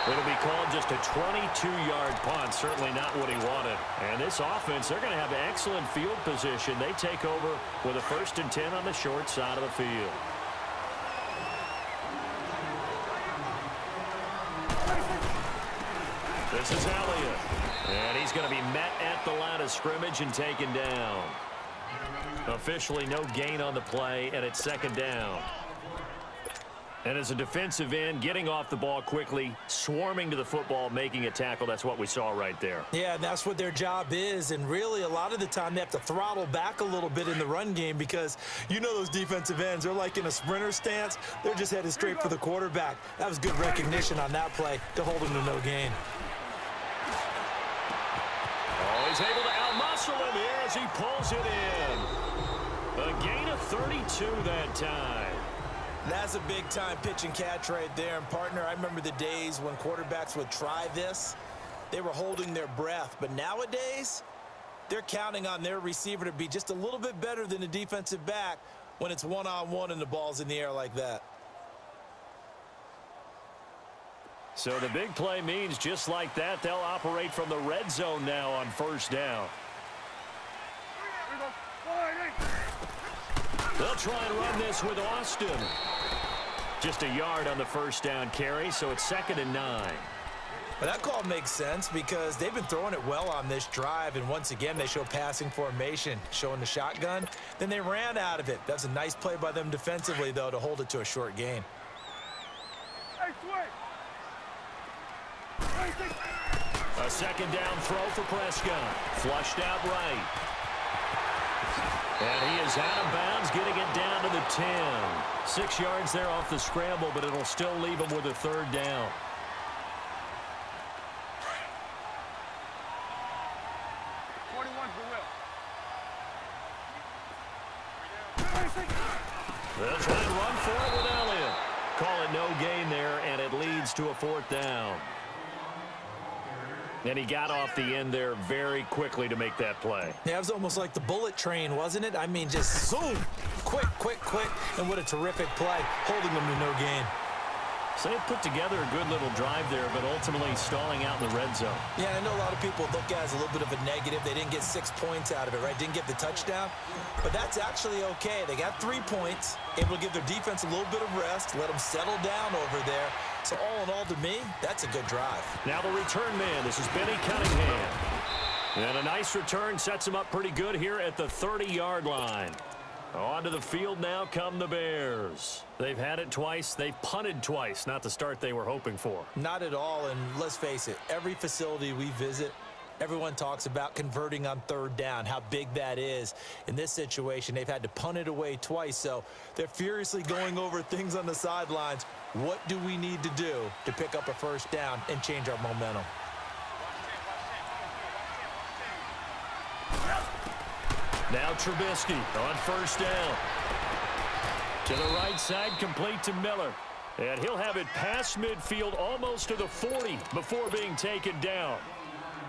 It'll be called just a 22-yard punt. Certainly not what he wanted. And this offense, they're going to have excellent field position. They take over with a 1st and 10 on the short side of the field. This is Elliott. And he's going to be met at the line of scrimmage and taken down. Officially no gain on the play, and it's 2nd down. And as a defensive end, getting off the ball quickly, swarming to the football, making a tackle, that's what we saw right there. Yeah, and that's what their job is. And really, a lot of the time, they have to throttle back a little bit in the run game because you know those defensive ends, they're like in a sprinter stance. They're just headed straight for the quarterback. That was good recognition on that play to hold him to no gain. Oh, he's able to outmuscle him here as he pulls it in. A gain of 32 that time. That's a big-time pitch and catch right there. And, partner, I remember the days when quarterbacks would try this. They were holding their breath. But nowadays, they're counting on their receiver to be just a little bit better than the defensive back when it's one-on-one and the ball's in the air like that. So the big play means just like that, they'll operate from the red zone now on 1st down. They'll try and run this with Austin. Just a yard on the 1st down carry, so it's 2nd and 9. Well, that call makes sense because they've been throwing it well on this drive, and once again, they show passing formation, showing the shotgun. Then they ran out of it. That's a nice play by them defensively, though, to hold it to a short gain. A 2nd down throw for Prescott. Flushed out right. And he is out of bounds, getting it down to the 10. 6 yards there off the scramble, but it'll still leave him with a 3rd down. They'll try and run for it with Elliott. Call it no gain there, and it leads to a 4th down. And he got off the end there very quickly to make that play. Yeah, it was almost like the bullet train, wasn't it? I mean, just zoom, quick, quick, quick. And what a terrific play, holding them to no gain. So they put together a good little drive there, but ultimately stalling out in the red zone. Yeah, I know a lot of people look at it as a little bit of a negative. They didn't get 6 points out of it, right? Didn't get the touchdown. But that's actually okay. They got 3 points, able to give their defense a little bit of rest, let them settle down over there. So all in all, to me, that's a good drive. Now the return man, this is Benny Cunningham. And a nice return sets him up pretty good here at the 30-yard line. Onto the field now come the Bears. They've had it twice. They've punted twice. Not the start they were hoping for. Not at all, and let's face it, every facility we visit, everyone talks about converting on 3rd down, how big that is. In this situation, they've had to punt it away twice, so they're furiously going over things on the sidelines. What do we need to do to pick up a 1st down and change our momentum? Now Trubisky on 1st down. To the right side, complete to Miller. And he'll have it past midfield almost to the 40 before being taken down.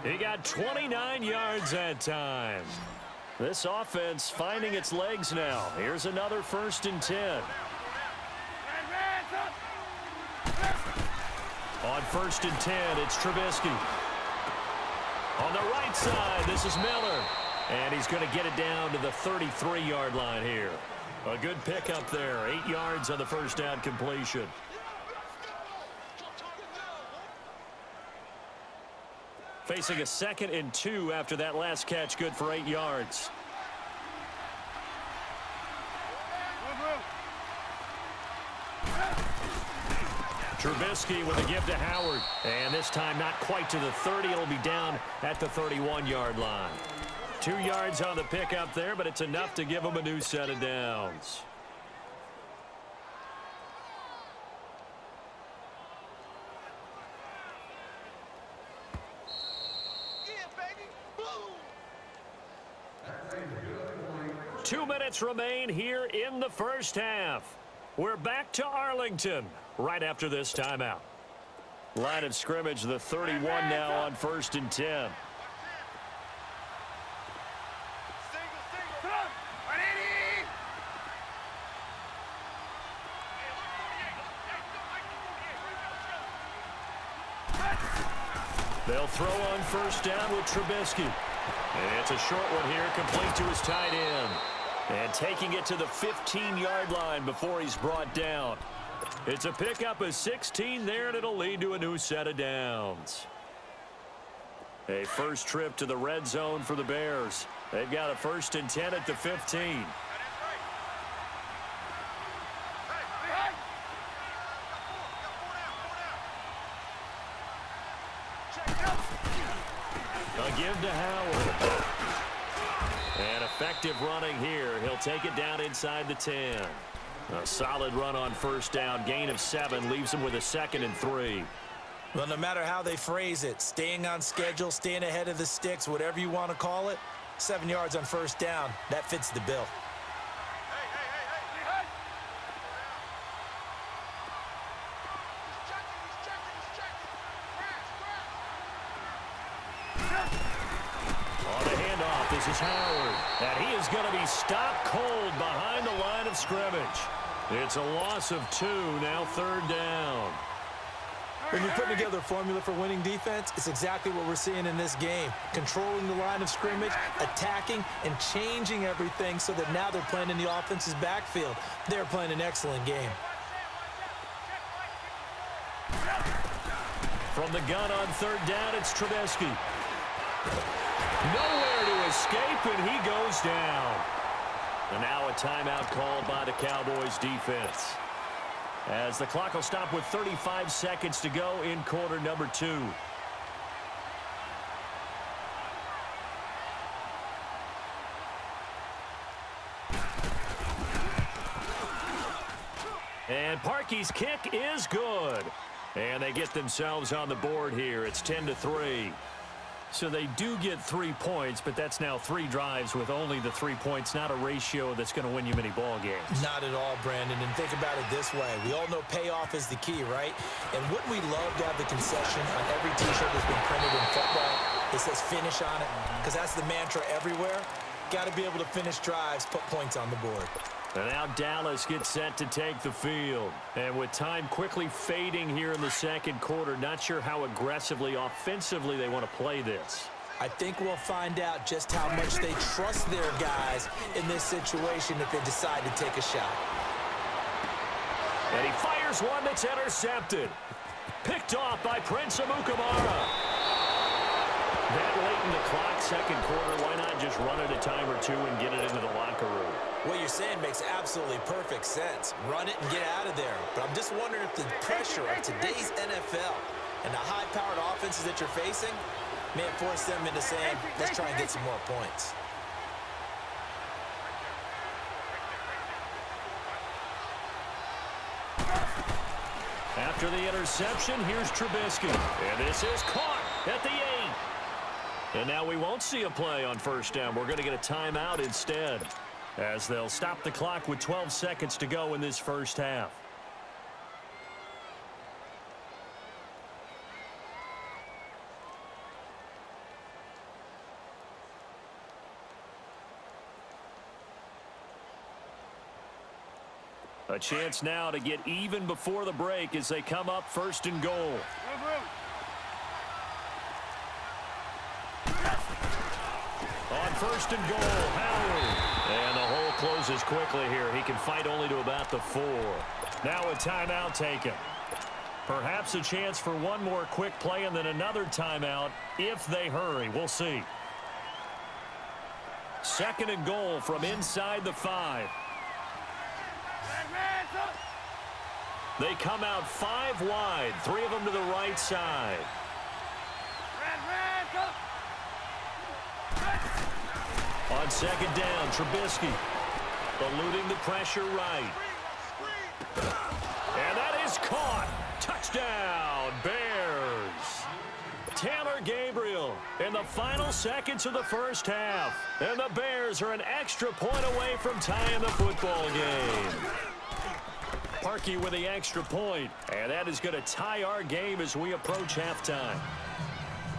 He got 29 yards that time. This offense finding its legs now. Here's another 1st and 10. On 1st and 10, it's Trubisky. On the right side, this is Miller. And he's going to get it down to the 33-yard line here. A good pickup there. 8 yards on the 1st down completion. Facing a 2nd and 2 after that last catch. Good for 8 yards. Trubisky with a give to Howard. And this time not quite to the 30. It'll be down at the 31-yard line. 2 yards on the pickup there, but it's enough to give them a new set of downs. Yeah, 2 minutes remain here in the 1st half. We're back to Arlington right after this timeout. Line of scrimmage, the 31 now on 1st and 10. They'll throw on first down with Trubisky. And it's a short one here, complete to his tight end. And taking it to the 15-yard line before he's brought down. It's a pickup of 16 there, and it'll lead to a new set of downs. A first trip to the red zone for the Bears. They've got a 1st and 10 at the 15. A give to Howard. And effective running here. He'll take it down inside the 10. A solid run on first down. Gain of 7 leaves him with a 2nd and 3. Well, no matter how they phrase it, staying on schedule, staying ahead of the sticks, whatever you want to call it, 7 yards on first down, that fits the bill. On the handoff, this is Howard. And he is going to be stopped cold behind the line of scrimmage. It's a loss of 2, now 3rd down. When you put together a formula for winning defense, it's exactly what we're seeing in this game. Controlling the line of scrimmage, attacking, and changing everything so that now they're playing in the offense's backfield. They're playing an excellent game. From the gun on 3rd down, it's Trubisky. Nowhere to escape, and he goes down. And now a timeout called by the Cowboys defense, as the clock will stop with 35 seconds to go in quarter number 2. And Parkey's kick is good. And they get themselves on the board here. It's 10-3. So they do get 3 points, but that's now 3 drives with only the 3 points, not a ratio that's going to win you many ball games. Not at all, Brandon. And think about it this way. We all know payoff is the key, right? And wouldn't we love to have the concession on every T-shirt that's been printed in football that says finish on it? Because that's the mantra everywhere. Got to be able to finish drives, put points on the board. And now Dallas gets set to take the field. And with time quickly fading here in the second quarter, not sure how aggressively, offensively they want to play this. I think we'll find out just how much they trust their guys in this situation if they decide to take a shot. And he fires one that's intercepted. Picked off by Prince Amukamara. That late in the clock, second quarter, why not just run it a time or 2 and get it into the locker room? What you're saying makes absolutely perfect sense. Run it and get out of there. But I'm just wondering if the pressure of today's NFL and the high-powered offenses that you're facing may force them into saying, let's try and get some more points. After the interception, here's Trubisky. And this is caught at the 8. And now we won't see a play on first down. We're going to get a timeout instead, as they'll stop the clock with 12 seconds to go in this first half. A chance now to get even before the break as they come up 1st and goal. On 1st and goal, Howard. And the hole closes quickly here. He can fight only to about the 4. Now a timeout taken. Perhaps a chance for one more quick play and then another timeout if they hurry. We'll see. 2nd and goal from inside the 5. They come out 5 wide, 3 of them to the right side. On 2nd down, Trubisky eluding the pressure right. And that is caught. Touchdown, Bears. Taylor Gabriel in the final seconds of the first half. And the Bears are an extra point away from tying the football game. Parkey with the extra point. And that is going to tie our game as we approach halftime.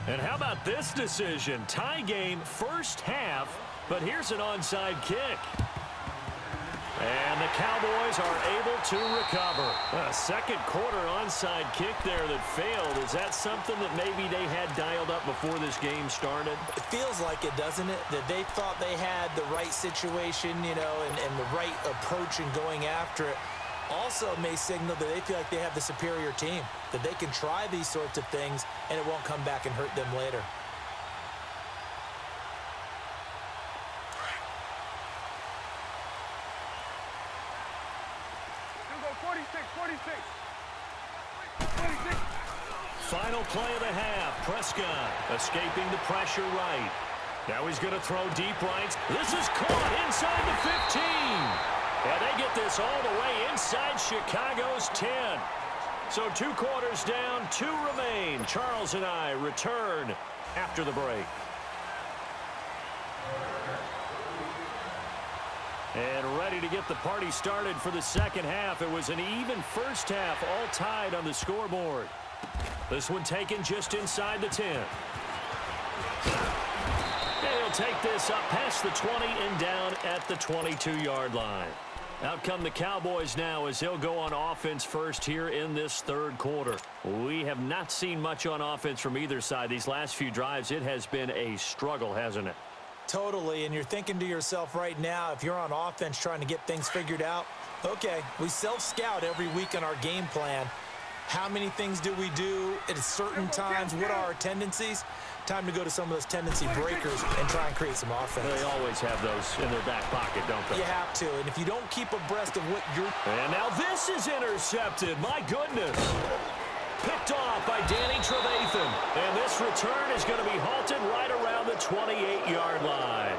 And how about this decision? Tie game first half, but here's an onside kick. And the Cowboys are able to recover. A second quarter onside kick there that failed. Is that something that maybe they had dialed up before this game started? It feels like it, doesn't it? That they thought they had the right situation, you know, and the right approach in going after it. Also may signal that they feel like they have the superior team, that they can try these sorts of things and it won't come back and hurt them later. Final play of the half. Prescott escaping the pressure right. Now he's going to throw deep right. This is caught inside the 15. And they get this all the way inside Chicago's 10. So 2 quarters down, 2 remain. Charles and I return after the break. And ready to get the party started for the second half. It was an even first half, all tied on the scoreboard. This one taken just inside the 10. And he'll take this up past the 20 and down at the 22-yard line. Out come the Cowboys now as they'll go on offense first here in this third quarter. We have not seen much on offense from either side. These last few drives, it has been a struggle, hasn't it? Totally, and you're thinking to yourself right now, if you're on offense trying to get things figured out, okay, we self-scout every week on our game plan. How many things do we do at certain times? What are our tendencies? Time to go to some of those tendency breakers and try and create some offense. They always have those in their back pocket, don't they? You have to, and if you don't keep abreast of what you're... And now this is intercepted. My goodness. Picked off by Danny Trevathan. And this return is going to be halted right around the 28-yard line.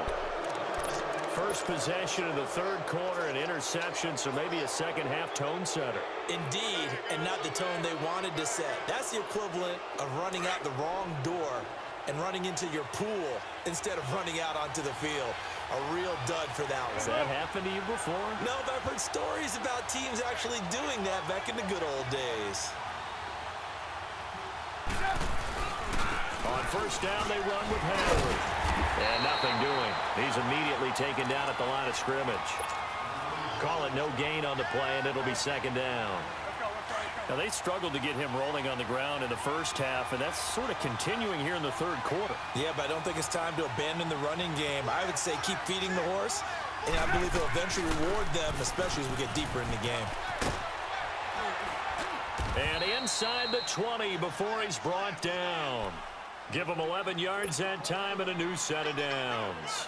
First possession of the third quarter, an interception, so maybe a second-half tone setter. Indeed, and not the tone they wanted to set. That's the equivalent of running out the wrong door and running into your pool instead of running out onto the field. A real dud for that one. Has that happened to you before? No, but I've heard stories about teams actually doing that back in the good old days. On first down, they run with Howard. And nothing doing. He's immediately taken down at the line of scrimmage. Call it no gain on the play, and it'll be second down. Now, they struggled to get him rolling on the ground in the first half, and that's sort of continuing here in the third quarter. Yeah, but I don't think it's time to abandon the running game. I would say keep feeding the horse, and I believe he'll eventually reward them, especially as we get deeper in the game. And inside the 20 before he's brought down. Give him 11 yards that time and a new set of downs.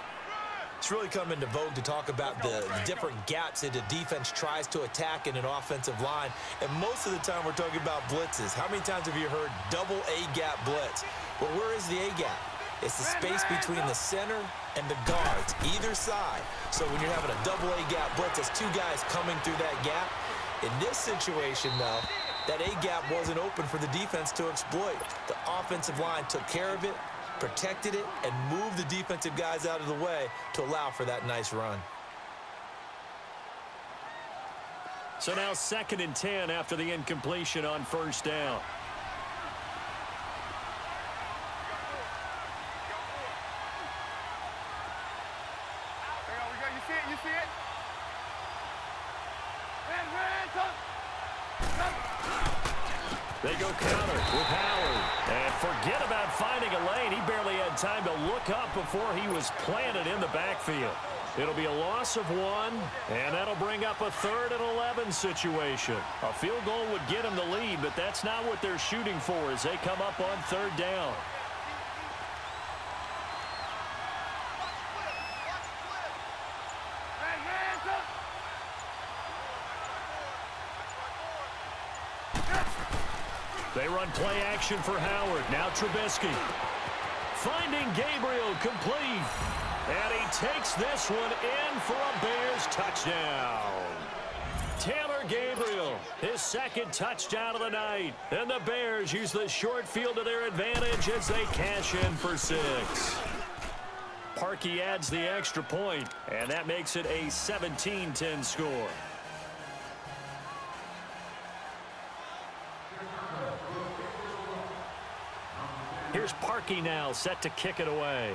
It's really come into vogue to talk about the different gaps that the defense tries to attack in an offensive line. And most of the time we're talking about blitzes. How many times have you heard double A-gap blitz? Well, where is the A-gap? It's the space between the center and the guards, either side. So when you're having a double A-gap blitz, it's 2 guys coming through that gap. In this situation, though, that A-gap wasn't open for the defense to exploit. The offensive line took care of it, protected it, and moved the defensive guys out of the way to allow for that nice run. So now 2nd and 10 after the incompletion on first down. You see it? They go counter with Howard. And forget about finding a lane. He barely had time to look up before he was planted in the backfield. It'll be a loss of 1, and that'll bring up a 3rd and 11 situation. A field goal would get them the lead, but that's not what they're shooting for as they come up on 3rd down. They run play action for Howard. Now Trubisky. Finding Gabriel complete. And he takes this one in for a Bears touchdown. Taylor Gabriel, his 2nd touchdown of the night. And the Bears use the short field to their advantage as they cash in for 6. Parkey adds the extra point, and that makes it a 17-10 score. Here's Parkey now, set to kick it away.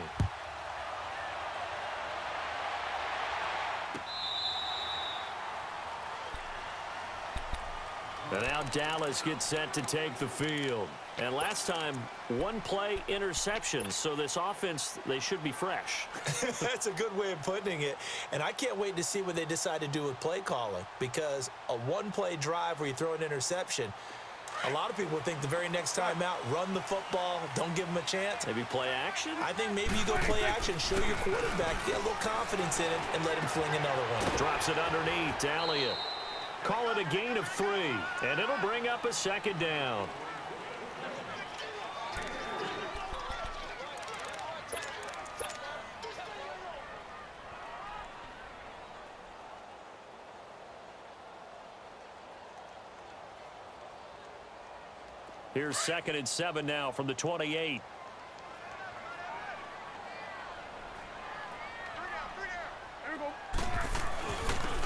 And now Dallas gets set to take the field. And last time, one play interception. So this offense, they should be fresh. That's a good way of putting it. And I can't wait to see what they decide to do with play calling, because a one-play drive where you throw an interception, a lot of people think the very next time out, run the football, don't give them a chance. Maybe play action? I think maybe you go play action, show your quarterback, get a little confidence in it, and let him fling another one. Drops it underneath to Elliott. Call it a gain of 3, and it'll bring up a second down. Here's 2nd and 7 now from the 28.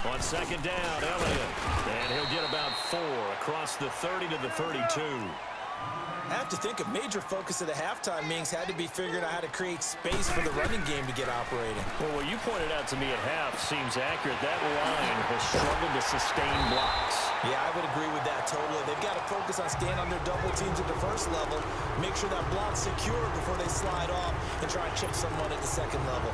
On 2nd down, Elliott. And he'll get about 4 across the 30 to the 32. I have to think a major focus of the halftime meetings had to be figuring out how to create space for the running game to get operating. Well, what you pointed out to me at half seems accurate. That line has struggled to sustain blocks. Yeah, I would agree with that totally. They've got to focus on staying on their double teams at the first level, make sure that block's secure before they slide off and try and chip someone at the second level.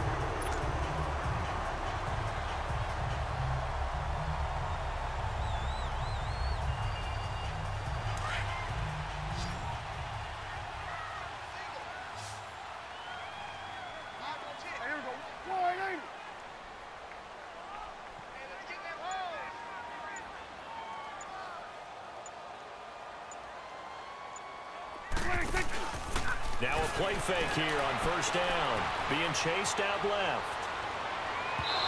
Now a play fake here on 1st down. Being chased out left.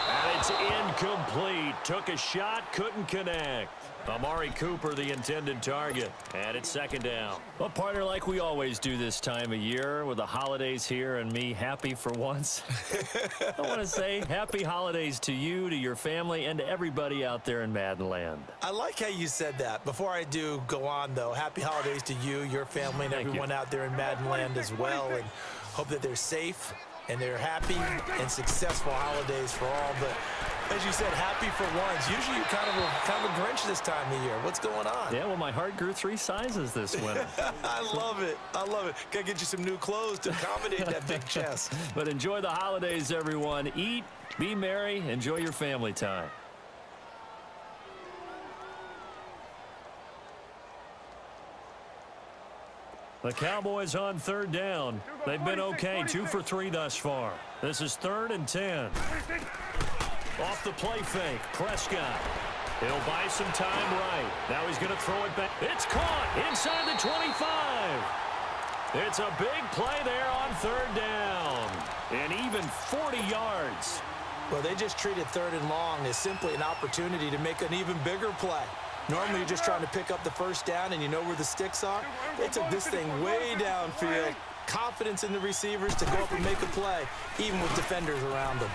And it's incomplete. Took a shot, couldn't connect. Amari Cooper, the intended target. And it's 2nd down. Well, partner, like we always do this time of year with the holidays here and me happy for once. I want to say happy holidays to you, to your family, and to everybody out there in Madden land. I like how you said that. Before I do go on, though, happy holidays to you, your family, and everyone out there in Madden land as well. And hope that they're safe and they're happy and successful holidays for all. But as you said, happy for once. Usually you're kind of a Grinch this time of year. What's going on? Yeah, well, my heart grew 3 sizes this winter. I love it. I love it. Got to get you some new clothes to accommodate that big chest. But enjoy the holidays, everyone. Eat, be merry, enjoy your family time. The Cowboys on 3rd down. They've been okay, 2 for 3 thus far. This is 3rd and 10. Off the play fake, Prescott. He'll buy some time right. Now he's going to throw it back. It's caught inside the 25. It's a big play there on 3rd down. And even 40 yards. Well, they just treated 3rd and long as simply an opportunity to make an even bigger play. Normally, you're just trying to pick up the 1st down and you know where the sticks are. They took this thing way downfield. Confidence in the receivers to go up and make a play, even with defenders around them.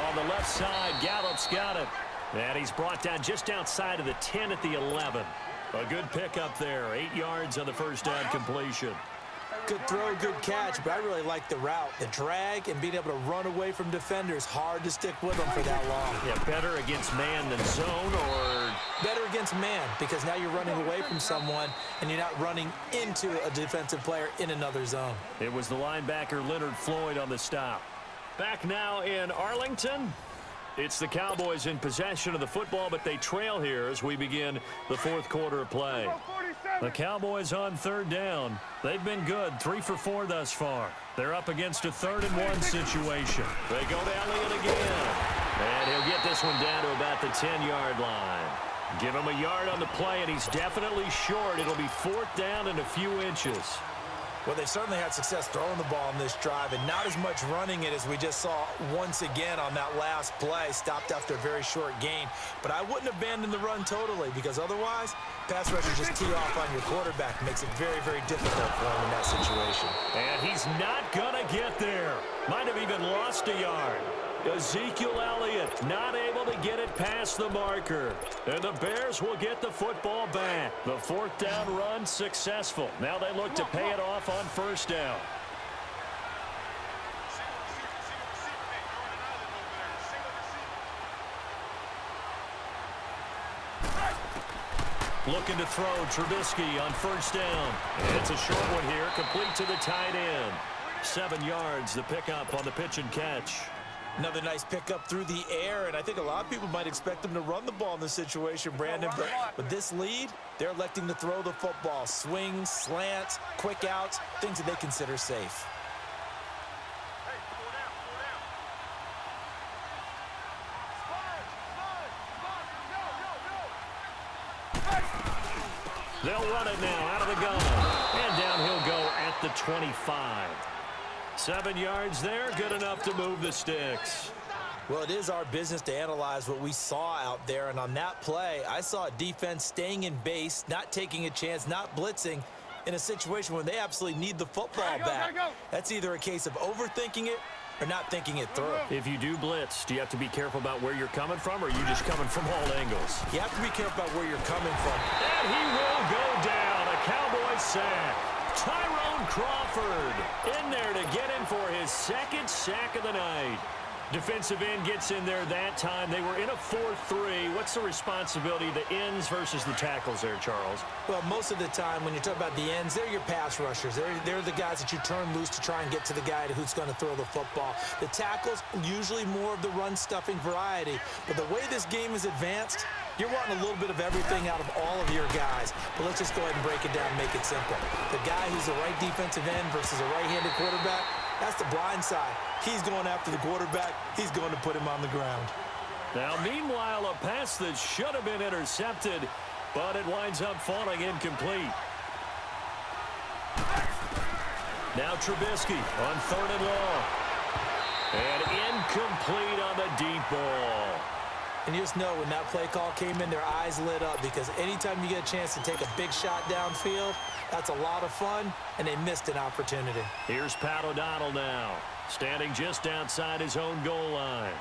On the left side, Gallup's got it. And he's brought down just outside of the 10 at the 11. A good pickup there. 8 yards on the 1st down completion. Good throw, good catch, but I really like the route. The drag and being able to run away from defenders. Hard to stick with them for that long. Yeah, better against man than zone, or? Better against man, because now you're running away from someone and you're not running into a defensive player in another zone. It was the linebacker Leonard Floyd on the stop. Back now in Arlington. It's the Cowboys in possession of the football, but they trail here as we begin the 4th quarter of play. The Cowboys on 3rd down. They've been good, 3 for 4 thus far. They're up against a 3rd and 1 situation. They go to Elliott again. And he'll get this one down to about the 10-yard line. Give him a yard on the play, and he's definitely short. It'll be 4th down and a few inches. Well, they certainly had success throwing the ball in this drive, and not as much running it as we just saw once again on that last play. Stopped after a very short gain. But I wouldn't abandon the run totally, because otherwise, pass rushers just tee off on your quarterback. Makes it very, very difficult for him in that situation. And he's not going to get there. Might have even lost a yard. Ezekiel Elliott not able to get it past the marker. And the Bears will get the football back. The 4th down run successful. Now they look to pay it off on 1st down. Looking to throw, Trubisky on first down. It's a short one here, complete to the tight end. 7 yards, the pickup on the pitch and catch. Another nice pickup through the air, and I think a lot of people might expect them to run the ball in this situation, Brandon, but with this lead, they're electing to throw the football. Swings, slants, quick outs, things that they consider safe. They'll run it now out of the gun. And down he'll go at the 25. 7 yards there, good enough to move the sticks. Well, it is our business to analyze what we saw out there, and on that play, I saw a defense staying in base, not taking a chance, not blitzing, in a situation where they absolutely need the football back. That's either a case of overthinking it or not thinking it through. If you do blitz, do you have to be careful about where you're coming from, or are you just coming from all angles? You have to be careful about where you're coming from. And he will go down. A Cowboy sack. Tyrone Crawford in there to get in for his second sack of the night. Defensive end gets in there that time. They were in a 4-3. What's the responsibility of the ends versus the tackles there, Charles? Well, most of the time when you talk about the ends, they're your pass rushers. They're the guys that you turn loose to try and get to the guy who's going to throw the football. The tackles, usually more of the run-stuffing variety. But the way this game is advanced, you're wanting a little bit of everything out of all of your guys. But let's just go ahead and break it down and make it simple. The guy who's the right defensive end versus a right-handed quarterback, that's the blind side. He's going after the quarterback. He's going to put him on the ground. Now, meanwhile, a pass that should have been intercepted, but it winds up falling incomplete. Now Trubisky on 3rd and long. And incomplete on the deep ball. And you just know when that play call came in, their eyes lit up, because anytime you get a chance to take a big shot downfield, that's a lot of fun, and they missed an opportunity. Here's Pat O'Donnell now, standing just outside his own goal line.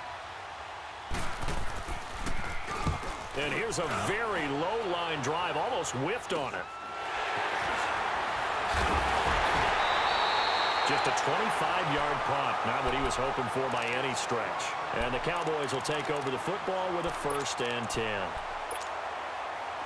And here's a very low line drive, almost whiffed on it. Just a 25-yard punt, not what he was hoping for by any stretch. And the Cowboys will take over the football with a 1st and 10.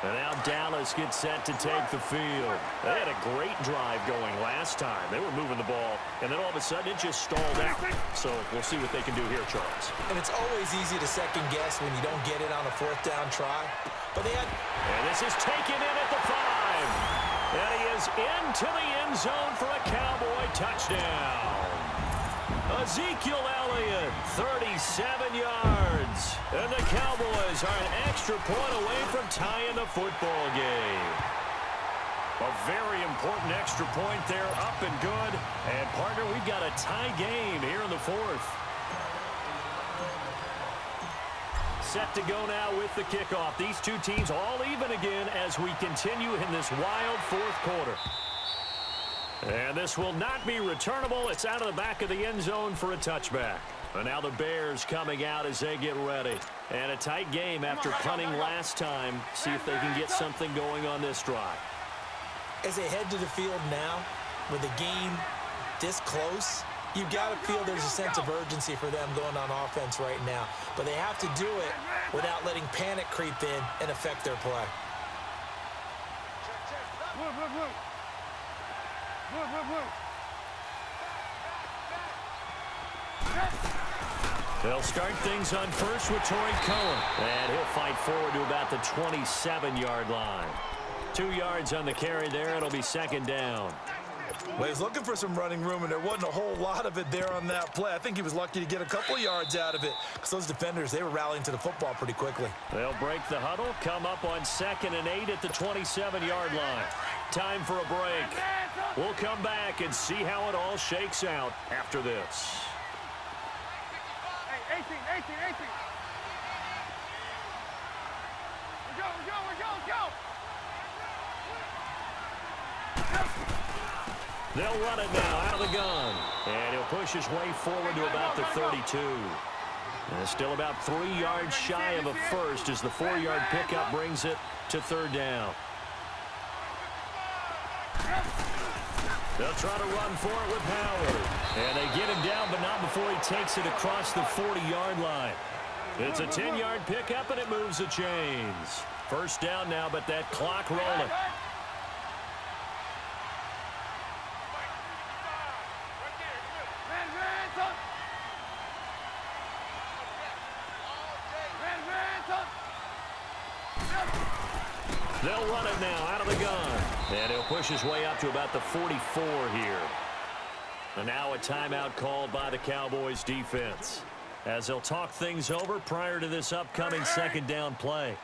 And now Dallas gets set to take the field. They had a great drive going last time. They were moving the ball, and then all of a sudden it just stalled out. So we'll see what they can do here, Charles. And it's always easy to second guess when you don't get it on a 4th down try. But they had... And this is taken in at the 5. And he is into the end zone for a Cowboy touchdown. Ezekiel Elliott, 37 yards. And the Cowboys are an extra point away from tying the football game. A very important extra point there, up and good. And, partner, we've got a tie game here in the 4th. Set to go now with the kickoff. These two teams all even again as we continue in this wild 4th quarter. And this will not be returnable. It's out of the back of the end zone for a touchback. And now the Bears coming out as they get ready. And a tight game after punting last time. See if they can get something going on this drive. As they head to the field now, with the game this close, you've got to feel there's a sense of urgency for them going on offense right now. But they have to do it without letting panic creep in and affect their play. They'll start things on first with Torrey Cohen. And he'll fight forward to about the 27-yard line. 2 yards on the carry there. It'll be 2nd down. Well, he's looking for some running room, and there wasn't a whole lot of it there on that play. I think he was lucky to get a couple of yards out of it, because those defenders, they were rallying to the football pretty quickly. They'll break the huddle, come up on 2nd and 8 at the 27-yard line. Time for a break. We'll come back and see how it all shakes out after this. Hey, 18. We're go. They'll run it now out of the gun. And he'll push his way forward to about the 32. And still about 3 yards shy of a first as the 4-yard pickup brings it to 3rd down. They'll try to run for it with Howard. And they get him down, but not before he takes it across the 40-yard line. It's a 10-yard pickup, and it moves the chains. First down now, but that clock rolling. They'll run it now out of the gun. And he'll push his way up to about the 44 here. And now a timeout called by the Cowboys defense, as they'll talk things over prior to this upcoming second down play.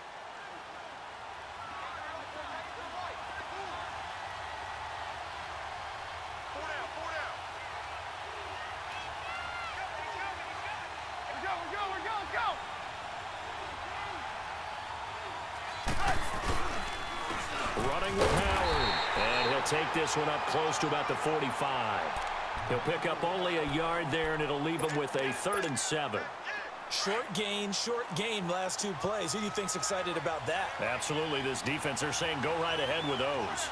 Running with Howard, and he'll take this one up close to about the 45. He'll pick up only a yard there, and it'll leave him with a 3rd and 7. Short gain, last 2 plays. Who do you think's excited about that? Absolutely, this defense, they're saying go right ahead with those.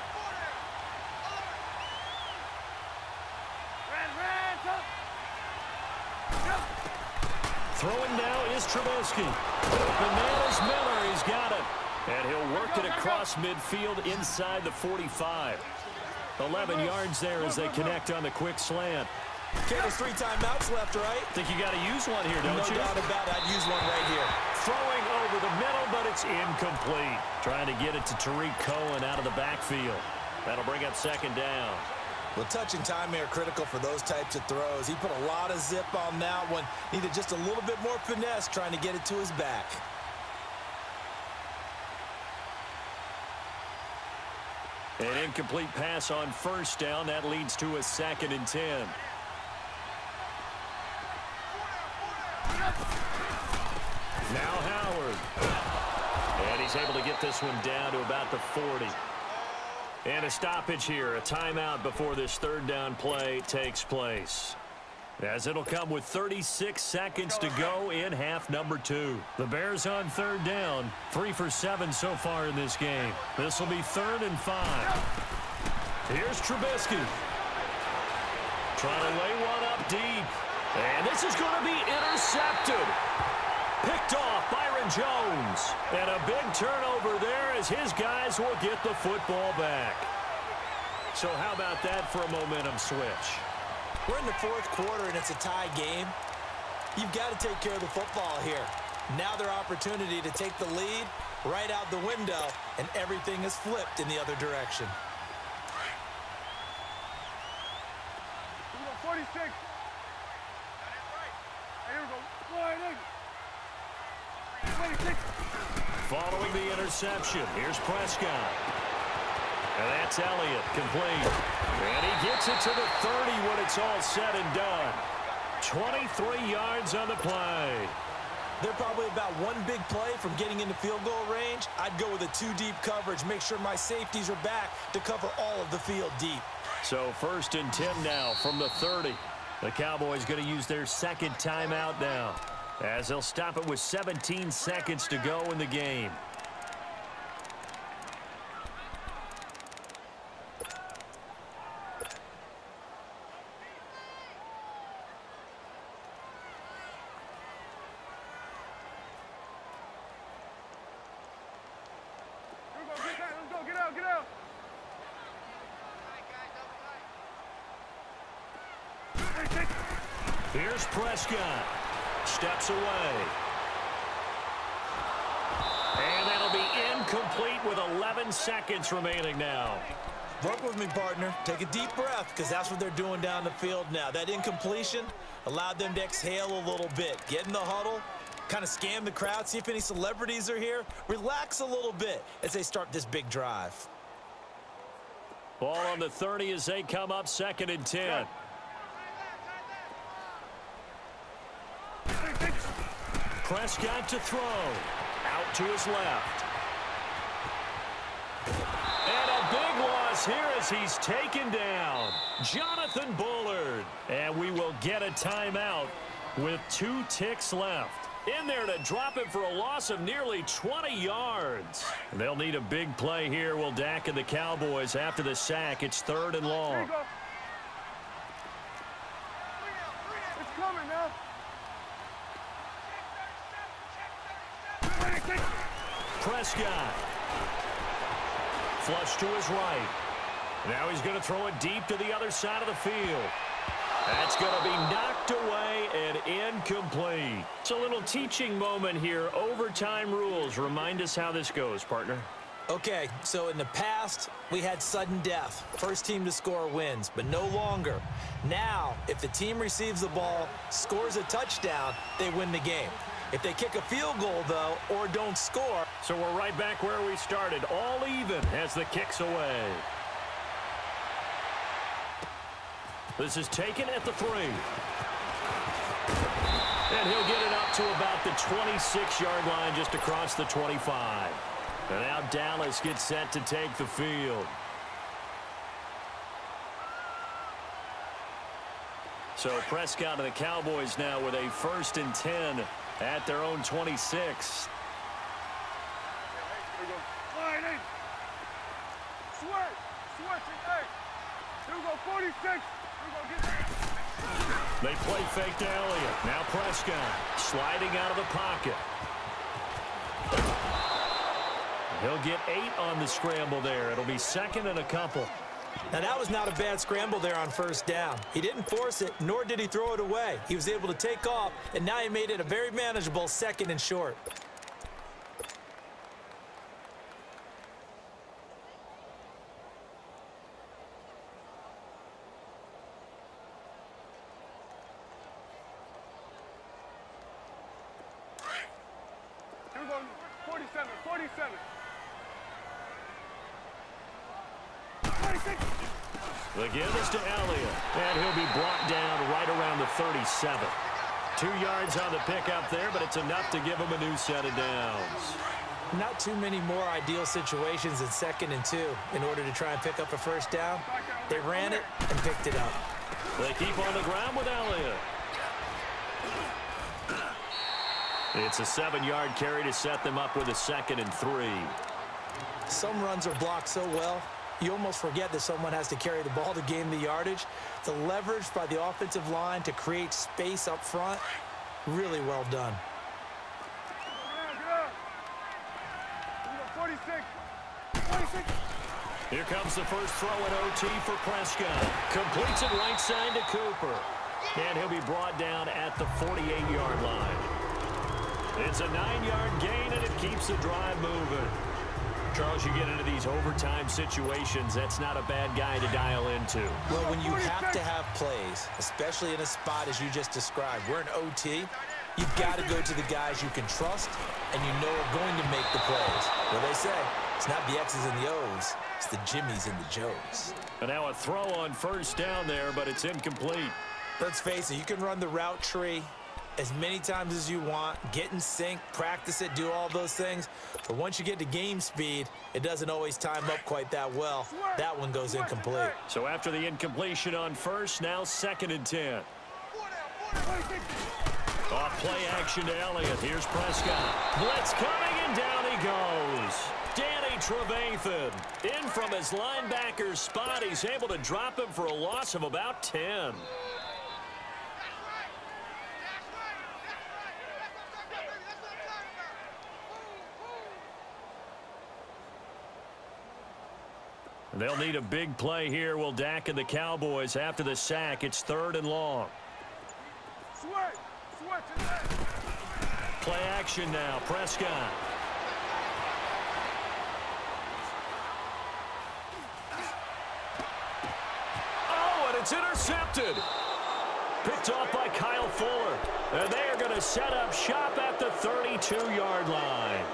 Throwing now is Trubisky. Open man is Miller. He's got it. And he'll work it across midfield inside the 45. 11 yards there as they connect on the quick slant. Okay, there's 3 timeouts left, right? Think you got to use one here, don't you? No doubt about it. I'd use one right here. Throwing over the middle, but it's incomplete. Trying to get it to Tariq Cohen out of the backfield. That'll bring up second down. Well, touch and time are critical for those types of throws. He put a lot of zip on that one. Needed just a little bit more finesse trying to get it to his back. An incomplete pass on first down. That leads to a 2nd and 10. Now Howard. And he's able to get this one down to about the 40. And a stoppage here, a timeout before this 3rd down play takes place, as it'll come with 36 seconds to go in half number 2. The Bears on 3rd down, 3 for 7 so far in this game. This will be 3rd and 5. Here's Trubisky. Trying to lay one up deep. And this is going to be intercepted. Picked off Byron Jones. And a big turnover there as his guys will get the football back. So how about that for a momentum switch? We're in the 4th quarter, and it's a tie game. You've got to take care of the football here. Now their opportunity to take the lead right out the window, and everything is flipped in the other direction. 46. Here we go. 26. Following the interception, here's Prescott. And that's Elliott, complete. And he gets it to the 30 when it's all said and done. 23 yards on the play. They're probably about one big play from getting into field goal range. I'd go with a 2-deep coverage. Make sure my safeties are back to cover all of the field deep. So 1st and 10 now from the 30. The Cowboys going to use their 2nd timeout now, as they'll stop it with 17 seconds to go in the game. Get out. Here's Prescott. Steps away. And that'll be incomplete with 11 seconds remaining now. Work with me, partner. Take a deep breath, because that's what they're doing down the field now. That incompletion allowed them to exhale a little bit. Get in the huddle, kind of scan the crowd, see if any celebrities are here. Relax a little bit as they start this big drive. Ball on the 30 as they come up 2nd and 10. Prescott to throw. Out to his left. And a big loss here as he's taken down. Jonathan Bullard. And we will get a timeout with 2 ticks left. In there to drop it for a loss of nearly 20 yards. They'll need a big play here, will Dak and the Cowboys. After the sack, it's 3rd and long. It's coming now. Prescott. Flush to his right. Now he's going to throw it deep to the other side of the field. That's going to be knocked away and incomplete. It's a little teaching moment here. Overtime rules. Remind us how this goes, partner. Okay, so in the past, we had sudden death. First team to score wins, but no longer. Now, if the team receives the ball, scores a touchdown, they win the game. If they kick a field goal, though, or don't score. So we're right back where we started, all even as the kick's away. This is taken at the 3. And he'll get it up to about the 26-yard line, just across the 25. And now Dallas gets set to take the field. So Prescott and the Cowboys now with a 1st and 10 at their own 26. Here we go. Line 8. Switch. Switch it. Hey. Here we go. 46. Here we go. Get that. They play fake to Elliott. Now Prescott sliding out of the pocket. He'll get 8 on the scramble there. It'll be 2nd and a couple. Now, that was not a bad scramble there on 1st down. He didn't force it, nor did he throw it away. He was able to take off, and now he made it a very manageable 2nd and short. Here we go. 47. 47. 26. The give is to Elliott, and he'll be brought down right around the 37. 2 yards on the pickup there, but it's enough to give him a new set of downs. Not too many more ideal situations in 2nd and 2 in order to try and pick up a 1st down. They ran it and picked it up. They keep on the ground with Elliott. It's a 7-yard carry to set them up with a 2nd and 3. Some runs are blocked so well, you almost forget that someone has to carry the ball to gain the yardage. The leverage by the offensive line to create space up front, really well done. Get out. Here we go. 46. 46. Here comes the first throw at OT for Prescott. Completes it right side to Cooper. And he'll be brought down at the 48-yard line. It's a 9-yard gain, and it keeps the drive moving. Charles, you get into these overtime situations, that's not a bad guy to dial into. Well, when you have to have plays, especially in a spot as you just described, we're in OT, you've got to go to the guys you can trust and you know are going to make the plays. Well, they say, it's not the X's and the O's, it's the Jimmies and the Joes. And now a throw on 1st down there, but it's incomplete. Let's face it, you can run the route tree as many times as you want, get in sync, practice it, do all those things. But once you get to game speed, it doesn't always time up quite that well. That one goes incomplete. So after the incompletion on 1st, now 2nd and 10. Off play action to Elliott. Here's Prescott. Blitz coming, and down he goes. Danny Trevathan in from his linebacker spot. He's able to drop him for a loss of about 10. They'll need a big play here. Will Dak and the Cowboys after the sack. It's 3rd and long. Play action now. Prescott. Oh, and it's intercepted. Picked off by Kyle Fuller. And they are going to set up shop at the 32-yard line.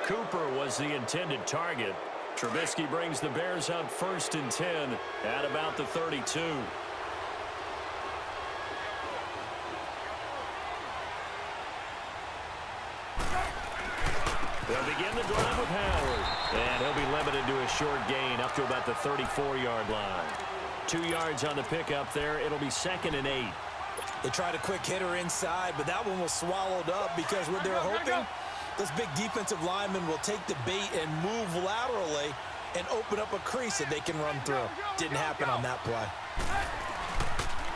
Cooper was the intended target. Trubisky brings the Bears up 1st and 10 at about the 32. They'll begin the drive with Howard. And he'll be limited to a short gain up to about the 34-yard line. 2 yards on the pickup there. It'll be 2nd and 8. They tried a quick hitter inside, but that one was swallowed up because what they're hoping, those big defensive linemen will take the bait and move laterally and open up a crease that they can run through. Didn't happen on that play.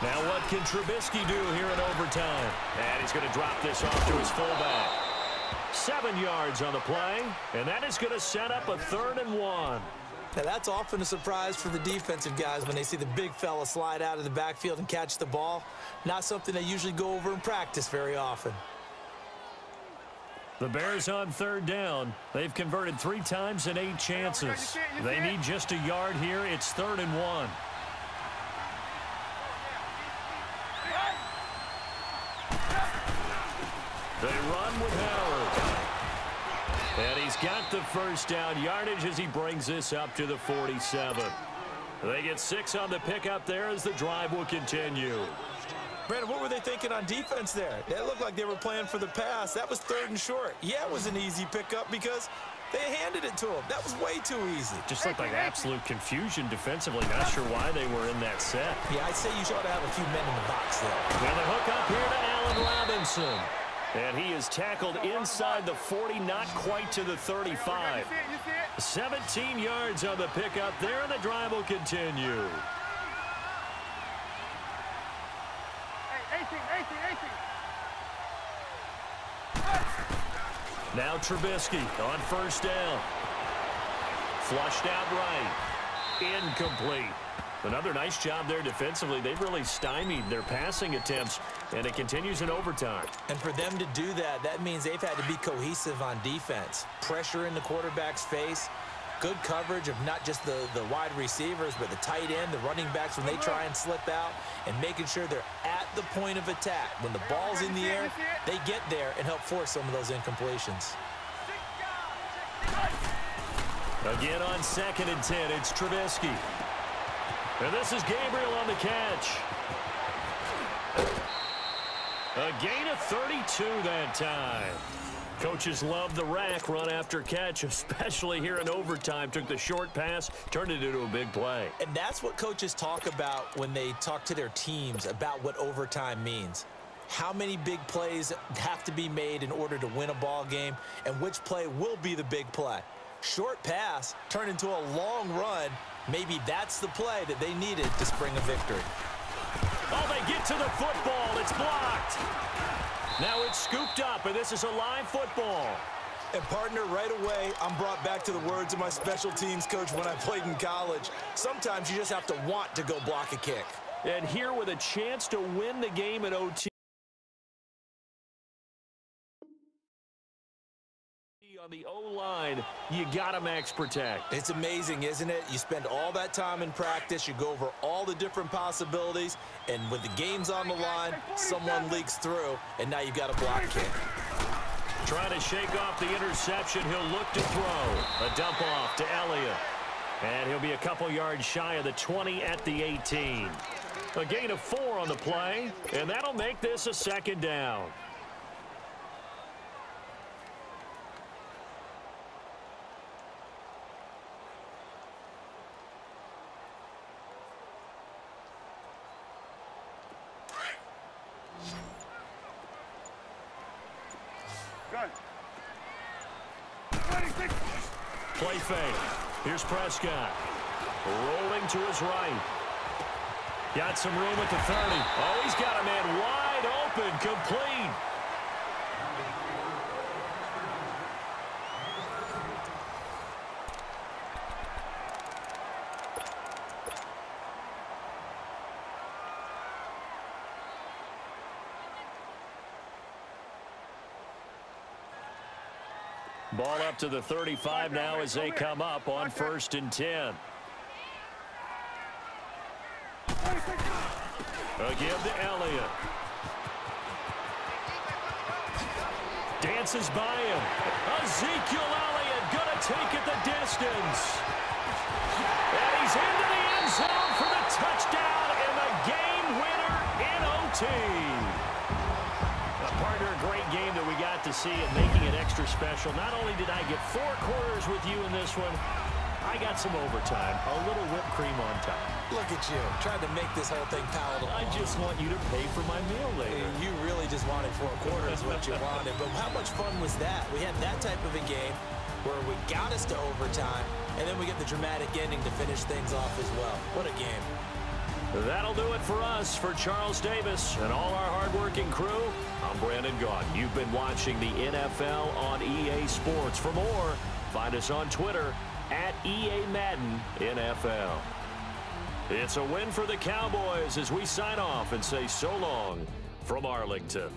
Now what can Trubisky do here in overtime? And he's going to drop this off to his fullback. 7 yards on the play, and that is going to set up a 3rd and 1. Now, that's often a surprise for the defensive guys when they see the big fella slide out of the backfield and catch the ball. Not something they usually go over in practice very often. The Bears on 3rd down. They've converted 3 times in 8 chances. They need just a yard here. It's 3rd and 1. They run with Howard. And he's got the first down yardage as he brings this up to the 47. They get 6 on the pickup there as the drive will continue. Brandon, what were they thinking on defense there? That looked like they were playing for the pass. That was 3rd and short. Yeah, it was an easy pickup because they handed it to him. That was way too easy. Just looked like absolute confusion defensively. Not sure why they were in that set. Yeah, I'd say you ought to have a few men in the box there. And the hook up here to Allen Robinson. And he is tackled inside the 40, not quite to the 35. 17 yards on the pickup there, and the drive will continue. 18. Now Trubisky on 1st down. Flushed out right. Incomplete. Another nice job there defensively. They've really stymied their passing attempts, and it continues in overtime. And for them to do that, that means they've had to be cohesive on defense. Pressure in the quarterback's face. Good coverage of not just the wide receivers, but the tight end, the running backs when they try and slip out, and making sure they're at the point of attack. When the ball's in the air, they get there and help force some of those incompletions. Again on 2nd and 10, it's Trubisky. And this is Gabriel on the catch. A gain of 32 that time. Coaches love the rack run after catch, especially here in overtime. Took the short pass, turned it into a big play. And that's what coaches talk about when they talk to their teams about what overtime means. How many big plays have to be made in order to win a ball game, and which play will be the big play. Short pass turned into a long run. Maybe that's the play that they needed to spring a victory. Oh, they get to the football. It's blocked. Now it's scooped up, and this is a live football. And, partner, right away, I'm brought back to the words of my special teams coach when I played in college. Sometimes you just have to want to go block a kick. And here with a chance to win the game at OT. On the O-line, you got to max protect. It's amazing, isn't it? You spend all that time in practice, you go over all the different possibilities, and when the game's on the line, someone leaks through, and now you've got a block kick. Trying to shake off the interception, he'll look to throw. A dump off to Elliott. And he'll be a couple yards shy of the 20 at the 18. A gain of 4 on the play, and that'll make this a 2nd down. Play fake. Here's Prescott. Rolling to his right. Got some room at the 30. Oh, he's got a man wide open. Complete. Ball up to the 35 now as they come up on 1st and 10. Again to Elliott. Dances by him. Ezekiel Elliott gonna take it the distance. And he's into the end zone for the touchdown and the game winner in OT. Partner, a great game that we got to see and making it extra special. Not only did I get 4 quarters with you in this one, I got some overtime, a little whipped cream on top. Look at you, trying to make this whole thing palatable. I just want you to pay for my meal later. You really just wanted 4 quarters what you wanted, but how much fun was that? We had that type of a game where we got us to overtime, and then we get the dramatic ending to finish things off as well. What a game. That'll do it for us. For Charles Davis and all our hardworking crew, I'm Brandon Gaudin. You've been watching the NFL on EA Sports. For more, find us on Twitter at EA Madden NFL. It's a win for the Cowboys as we sign off and say so long from Arlington.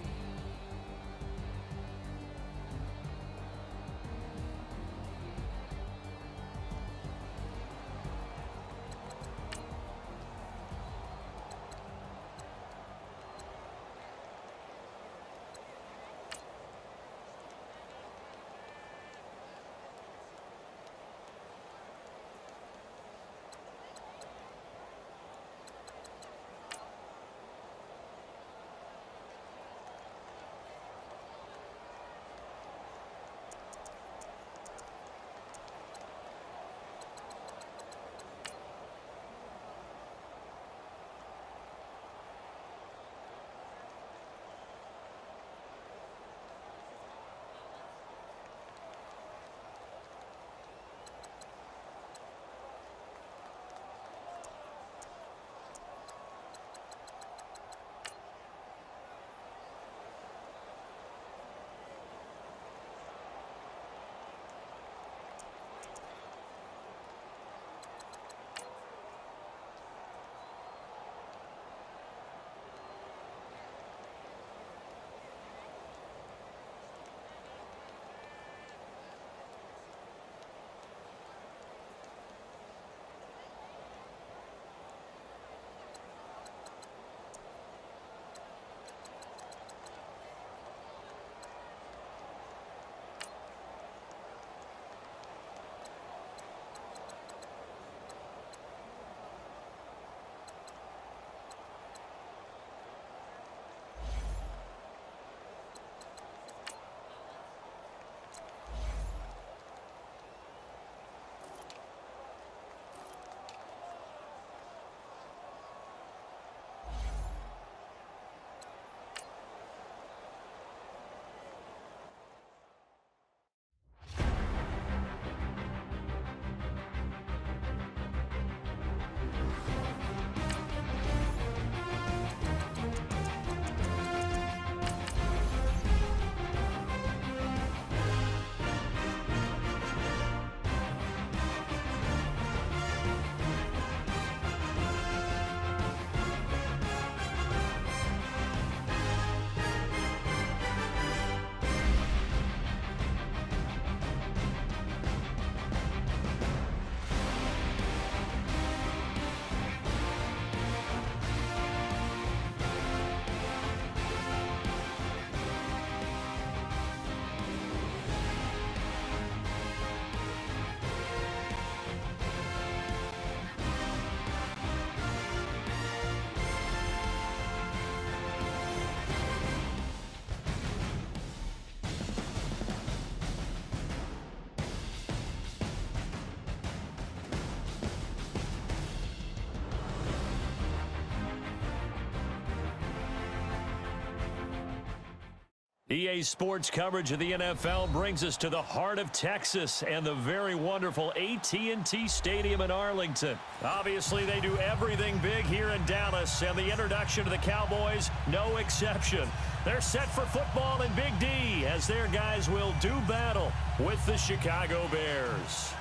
EA Sports coverage of the NFL brings us to the heart of Texas and the very wonderful AT&T Stadium in Arlington. Obviously, they do everything big here in Dallas, and the introduction to the Cowboys, no exception. They're set for football in Big D as their guys will do battle with the Chicago Bears.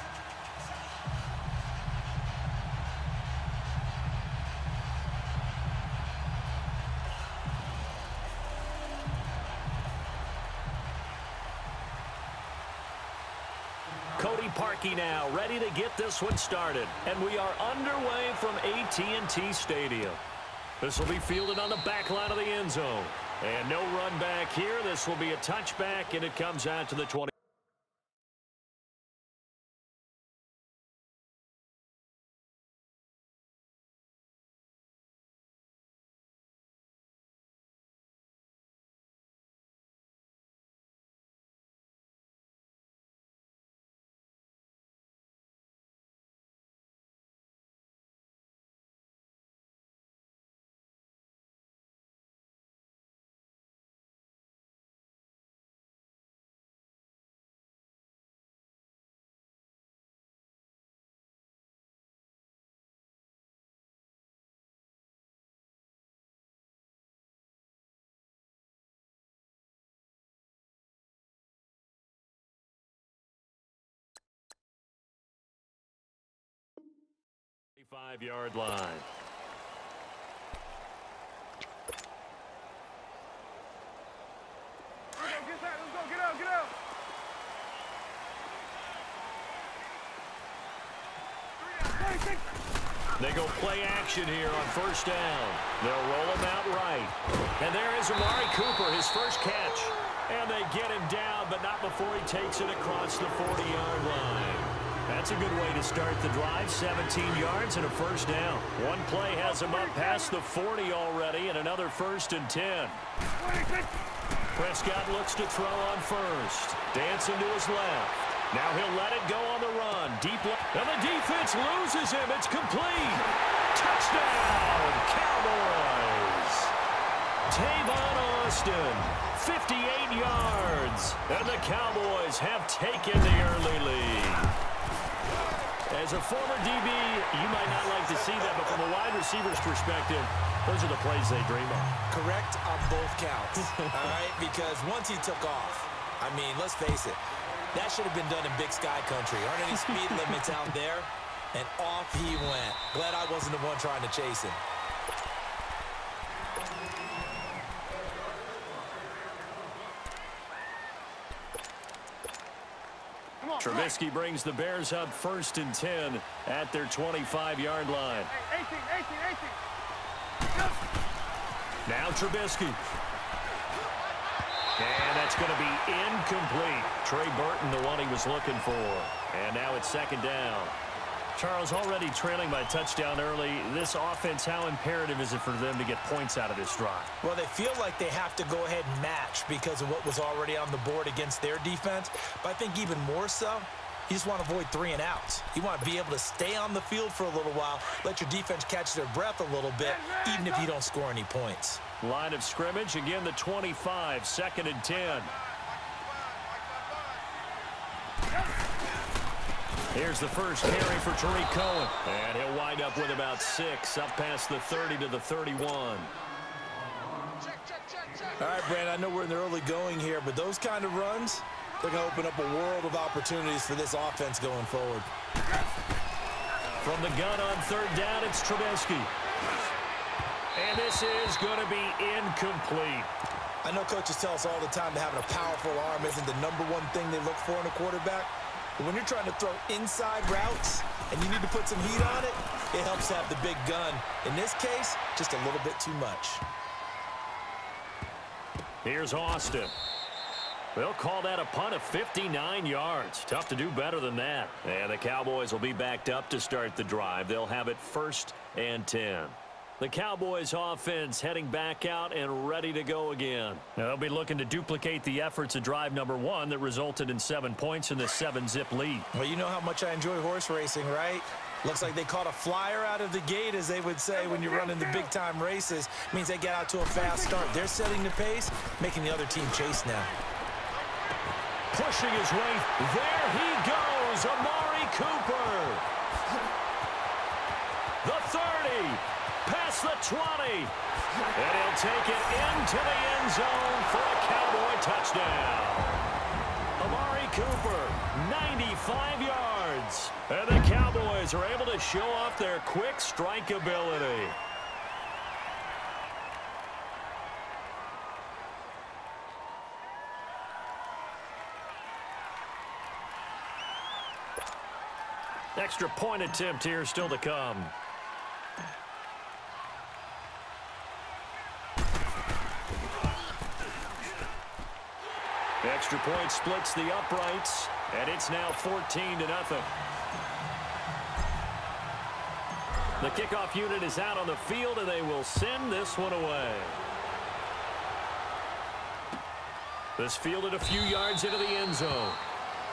Parkey now, ready to get this one started. And we are underway from AT&T Stadium. This will be fielded on the back line of the end zone. And no run back here. This will be a touchback, and it comes out to the 20. 25-yard line. Get that. Let's go. Get out. Get out. They go play action here on first down. They'll roll him out right. And there is Amari Cooper, his first catch. And they get him down, but not before he takes it across the 40-yard line. That's a good way to start the drive. 17 yards and a first down. One play has him up past the 40 already, and another 1st and 10. Prescott looks to throw on first. Dancing to his left. Now he'll let it go on the run. Deep left. And the defense loses him. It's complete. Touchdown, Cowboys. Tavon Austin, 58 yards. And the Cowboys have taken the early lead. As a former DB, you might not like to see that, but from a wide receiver's perspective, those are the plays they dream of. Correct on both counts, all right? Because once he took off, I mean, let's face it, that should have been done in Big Sky Country. Aren't any speed limits out there? And off he went. Glad I wasn't the one trying to chase him. Trubisky brings the Bears up 1st and 10 at their 25-yard line. 18. Now Trubisky. And that's going to be incomplete. Trey Burton, the one he was looking for. And now it's 2nd down. Charles, already trailing by a touchdown early. This offense, how imperative is it for them to get points out of this drive? Well, they feel like they have to go ahead and match because of what was already on the board against their defense. But I think even more so, you just want to avoid 3 and outs. You want to be able to stay on the field for a little while, let your defense catch their breath a little bit, even if you don't score any points. Line of scrimmage, again the 25, 2nd and 10. Here's the first carry for Tariq Cohen. And he'll wind up with about 6, up past the 30 to the 31. All right, Brandon, I know we're in the early going here, but those kind of runs, they're going to open up a world of opportunities for this offense going forward. From the gun on 3rd down, it's Trubisky. And this is going to be incomplete. I know coaches tell us all the time that having a powerful arm isn't the #1 thing they look for in a quarterback. But when you're trying to throw inside routes and you need to put some heat on it, it helps to have the big gun. In this case, just a little bit too much. Here's Austin. They'll call that a punt of 59 yards. Tough to do better than that. And the Cowboys will be backed up to start the drive. They'll have it 1st and 10. The Cowboys offense heading back out and ready to go again. Now, they'll be looking to duplicate the efforts of drive number 1 that resulted in 7 points in the 7-zip lead. Well, you know how much I enjoy horse racing, right? Looks like they caught a flyer out of the gate, as they would say when you're running the big-time races. Means they get out to a fast start. They're setting the pace, making the other team chase now. Pushing his way. There he goes, Amari Cooper. The 30. Past the 20. And he'll take it into the end zone for a Cowboy touchdown. Amari Cooper, 95 yards. And the Cowboys are able to show off their quick strike ability. Extra point attempt here still to come. The extra point splits the uprights, and it's now 14-0. The kickoff unit is out on the field, and they will send this one away. This fielded a few yards into the end zone.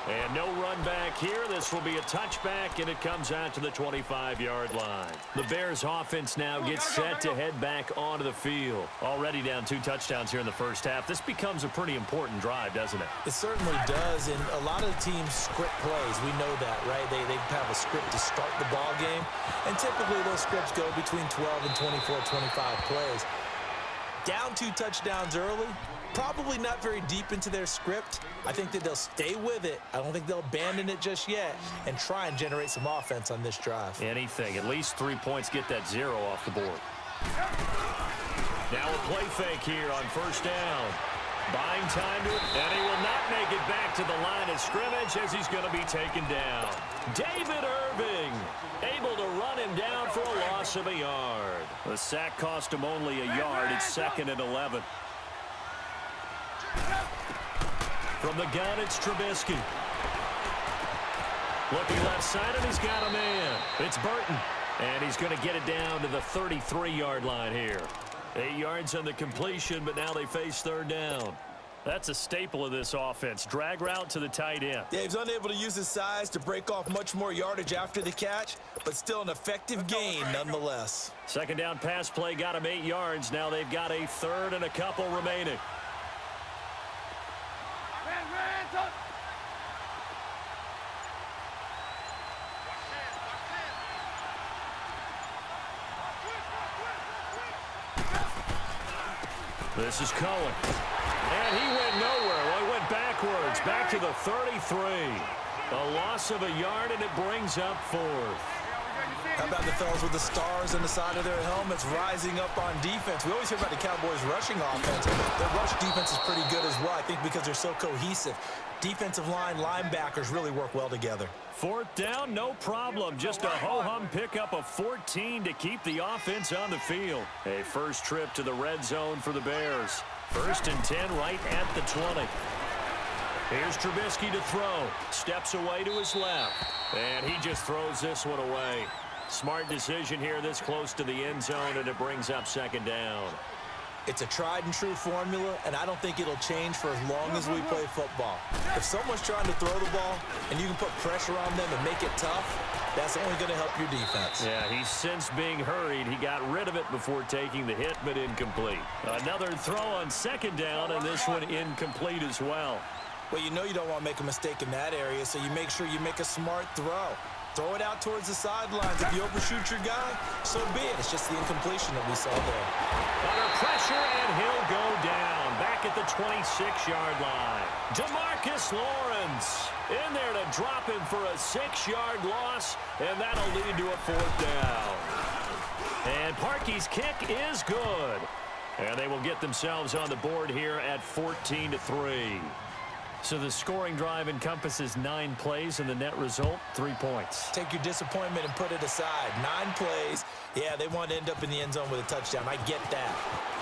And no run back here. This will be a touchback, and it comes out to the 25-yard line. The Bears offense now gets set to head back onto the field. Already down 2 touchdowns here in the first half. This becomes a pretty important drive, doesn't it? It certainly does, and a lot of teams script plays. We know that, right? They have a script to start the ball game, and typically those scripts go between 12 and 24, 25 plays. Down 2 touchdowns early, probably not very deep into their script. I think that they'll stay with it. I don't think they'll abandon it just yet and try and generate some offense on this drive. Anything. At least 3 points, get that 0 off the board. Now a play fake here on first down. Buying time to it, and he will not make it back to the line of scrimmage as he's going to be taken down. David Irving able to run him down for a loss of a yard. The sack cost him only a yard. It's 2nd and 11. From the gun, it's Trubisky. Looking left side, and he's got a man. It's Burton, and he's going to get it down to the 33-yard line here. 8 yards on the completion, but now they face 3rd down. That's a staple of this offense. Drag route to the tight end. Yeah, he's unable to use his size to break off much more yardage after the catch, but still an effective gain nonetheless. 2nd down pass play got him 8 yards. Now they've got a 3rd and a couple remaining. This is Cohen. And he went nowhere. Well, he went backwards. Back to the 33. A loss of a yard, and it brings up 4th. How about the fellas with the stars on the side of their helmets rising up on defense? We always hear about the Cowboys' rushing offense. Their rush defense is pretty good as well, I think, because they're so cohesive. Defensive line, linebackers really work well together. 4th down, no problem. Just a ho-hum pickup of 14 to keep the offense on the field. A first trip to the red zone for the Bears. 1st and 10 right at the 20. Here's Trubisky to throw. Steps away to his left. And he just throws this one away. Smart decision here this close to the end zone, and it brings up 2nd down. It's a tried-and-true formula, and I don't think it'll change for as long as we play football. If someone's trying to throw the ball and you can put pressure on them and make it tough, that's only going to help your defense. Yeah, he's since being hurried. He got rid of it before taking the hit, but incomplete. Another throw on 2nd down, and this one incomplete as well. Well, you know you don't want to make a mistake in that area, so you make sure you make a smart throw. Throw it out towards the sidelines. If you overshoot your guy, so be it. It's just the incompletion that we saw there. Under pressure, and he'll go down. Back at the 26-yard line. DeMarcus Lawrence in there to drop him for a 6-yard loss, and that'll lead to a 4th down. And Parkey's kick is good. And they will get themselves on the board here at 14-3. So the scoring drive encompasses 9 plays, and the net result, 3 points. Take your disappointment and put it aside. 9 plays. Yeah, they want to end up in the end zone with a touchdown. I get that.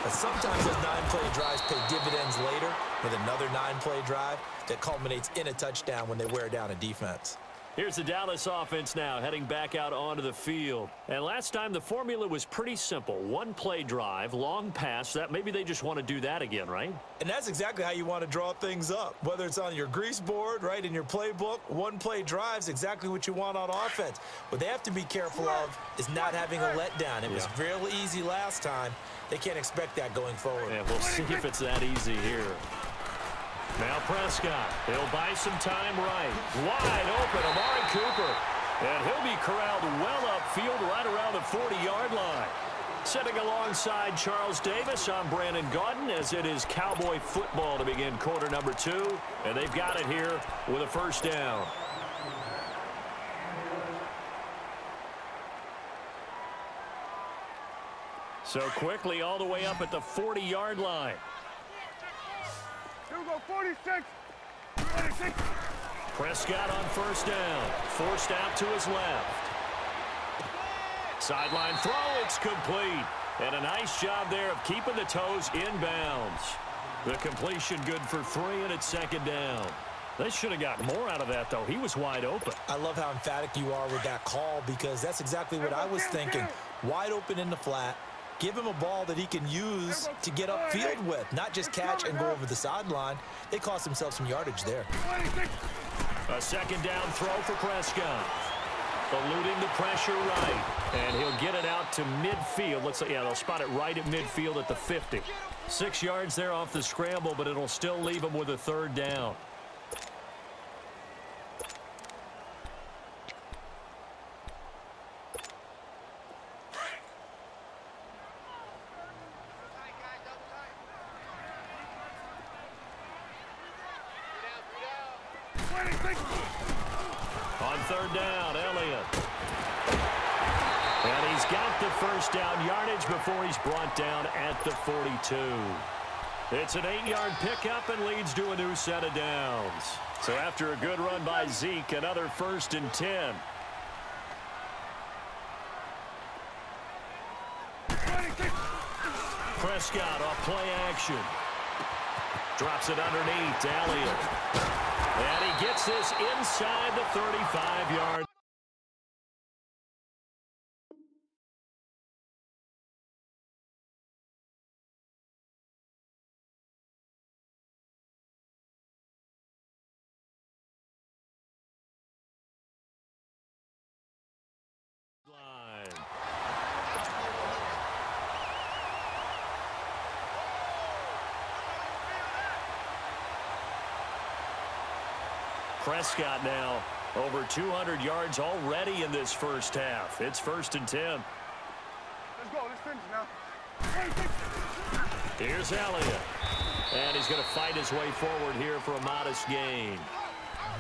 But sometimes those 9-play drives pay dividends later with another 9-play drive that culminates in a touchdown when they wear down a defense. Here's the Dallas offense now heading back out onto the field. And last time the formula was pretty simple. 1-play drive, long pass. That maybe they just want to do that again, right? And that's exactly how you want to draw things up. Whether it's on your grease board, right, in your playbook, 1-play drive's exactly what you want on offense. What they have to be careful of is not having a letdown. It was real easy last time. They can't expect that going forward. Yeah, we'll see if it's that easy here. Now Prescott, he'll buy some time right. Wide open, Amari Cooper. And he'll be corralled well upfield right around the 40-yard line. Sitting alongside Charles Davis, I'm Brandon Gaudin as it is Cowboy football to begin quarter number 2. And they've got it here with a 1st down. So quickly all the way up at the 40-yard line. Go 46. 46. Prescott on 1st down. Forced out to his left. Sideline throw, it's complete. And a nice job there of keeping the toes inbounds. The completion good for 3, and it's 2nd down. They should have got more out of that, though. He was wide open. I love how emphatic you are with that call because that's exactly what I was thinking. Wide open in the flat. Give him a ball that he can use to get upfield with, not just catch and go over the sideline. They cost themselves some yardage there. A 2nd down throw for Prescott. Eluding the pressure right. And he'll get it out to midfield. Looks like, yeah, they'll spot it right at midfield at the 50. 6 yards there off the scramble, but it'll still leave him with a 3rd down. On third down, Elliott. And he's got the first down yardage before he's brought down at the 42. It's an 8-yard pickup and leads to a new set of downs. So after a good run by Zeke, another 1st and 10. Prescott off play action. Drops it underneath to Elliott. And he gets this inside the 35-yard. Prescott now over 200 yards already in this first half. It's 1st and 10. Let's go. Let's finish now. Here's Elliott. And he's going to fight his way forward here for a modest gain.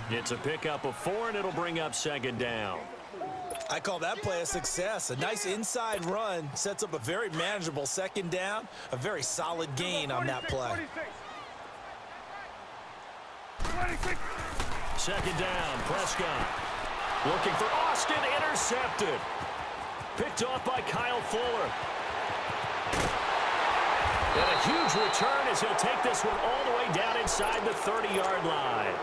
It's a pickup of 4, and it'll bring up 2nd down. I call that play a success. A nice inside run sets up a very manageable 2nd down. A very solid gain on that play. 26. 2nd down, Prescott. Looking for Austin, intercepted. Picked off by Kyle Fuller. And a huge return as he'll take this one all the way down inside the 30-yard line.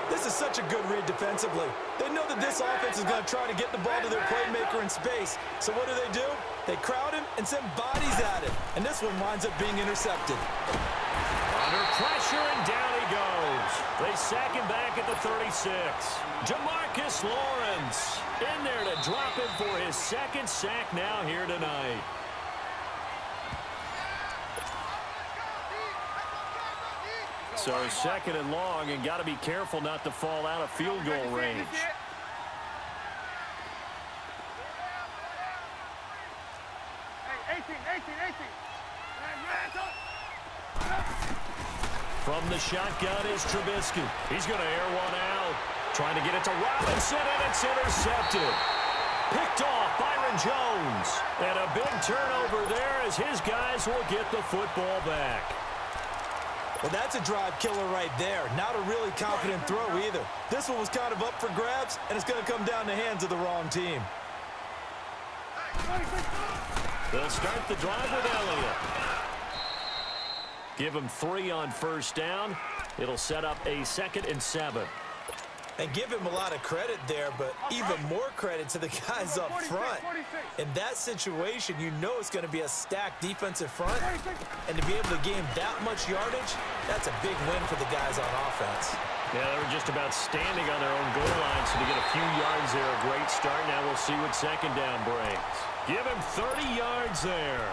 This is such a good read defensively. They know that this offense is going to try to get the ball to their playmaker in space. So what do? They crowd him and send bodies at him. And this one winds up being intercepted. Under pressure, and down he goes. They sack him back at the 36. Demarcus Lawrence in there to drop him for his 2nd sack now here tonight. So 2nd and long, and got to be careful not to fall out of field goal range. Hey, 18. From the shotgun is Trubisky. He's going to air one out. Trying to get it to Robinson, and it's intercepted. Picked off Byron Jones. And a big turnover there as his guys will get the football back. Well, that's a drive killer right there. Not a really confident throw either. This one was kind of up for grabs, and it's going to come down the hands of the wrong team. They'll start the drive with Elliott. Give him 3 on 1st down. It'll set up a 2nd and 7. And give him a lot of credit there, but even more credit to the guys up front. In that situation, you know it's going to be a stacked defensive front. And to be able to gain that much yardage, that's a big win for the guys on offense. Yeah, they were just about standing on their own goal line, so to get a few yards there, a great start. Now we'll see what 2nd down brings. Give him 30 yards there.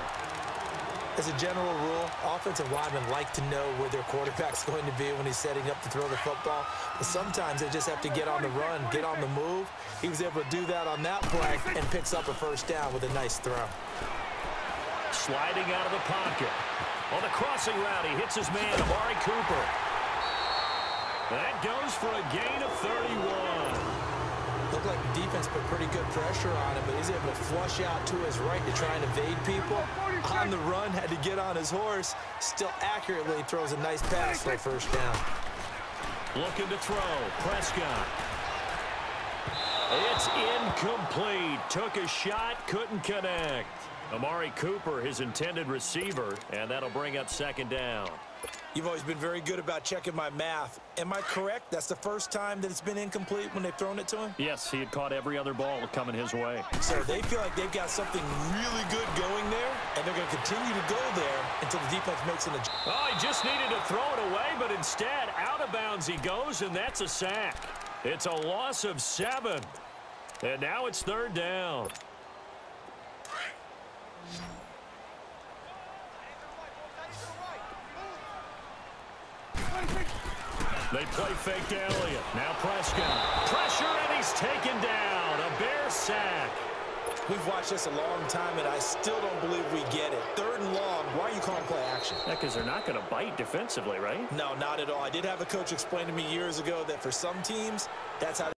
As a general rule, offensive linemen like to know where their quarterback's going to be when he's setting up to throw the football. But sometimes they just have to get on the run, get on the move. He was able to do that on that play and picks up a 1st down with a nice throw. Sliding out of the pocket. On the crossing route, he hits his man, Amari Cooper. That goes for a gain of 31. Looked like the defense put pretty good pressure on him, but he's able to flush out to his right to try and evade people. On the run, had to get on his horse. Still accurately throws a nice pass for a 1st down. Looking to throw. Prescott. It's incomplete. Took a shot, couldn't connect. Amari Cooper, his intended receiver, and that'll bring up 2nd down. You've always been very good about checking my math. Am I correct? That's the first time that it's been incomplete when they've thrown it to him? Yes, he had caught every other ball coming his way. So they feel like they've got something really good going there, and they're going to continue to go there until the defense makes an adjustment. Oh, he just needed to throw it away, but instead, out of bounds he goes, and that's a sack. It's a loss of 7. And now it's 3rd down. They play fake to Elliott. Now Prescott. Pressure, and he's taken down. A Bear sack. We've watched this a long time, and I still don't believe we get it. 3rd and long, why are you calling play action? Yeah, because they're not going to bite defensively, right? No, not at all. I did have a coach explain to me years ago that for some teams, that's how